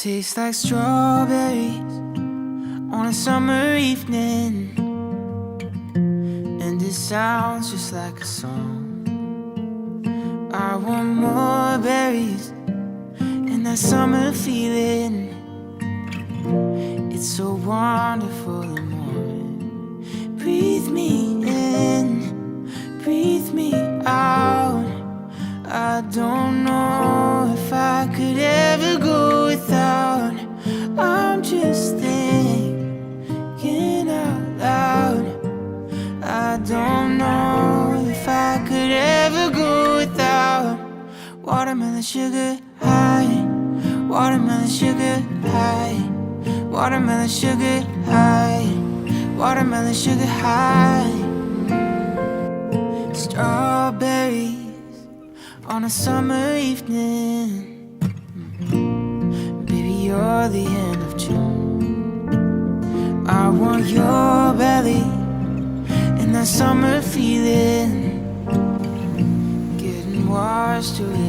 Tastes like strawberries on a summer evening, and it sounds just like a song. I want more berries and that summer feeling. It's so wonderful and warm. Breathe me in, breathe me out. I don't know if I could ever go without. I'm just thinking out loud. I don't know if I could ever go without watermelon sugar high, watermelon sugar high, watermelon sugar high, watermelon sugar high. Strawberries on a summer evening. Baby, you're the end of June. I want your belly and that summer feeling, getting washed away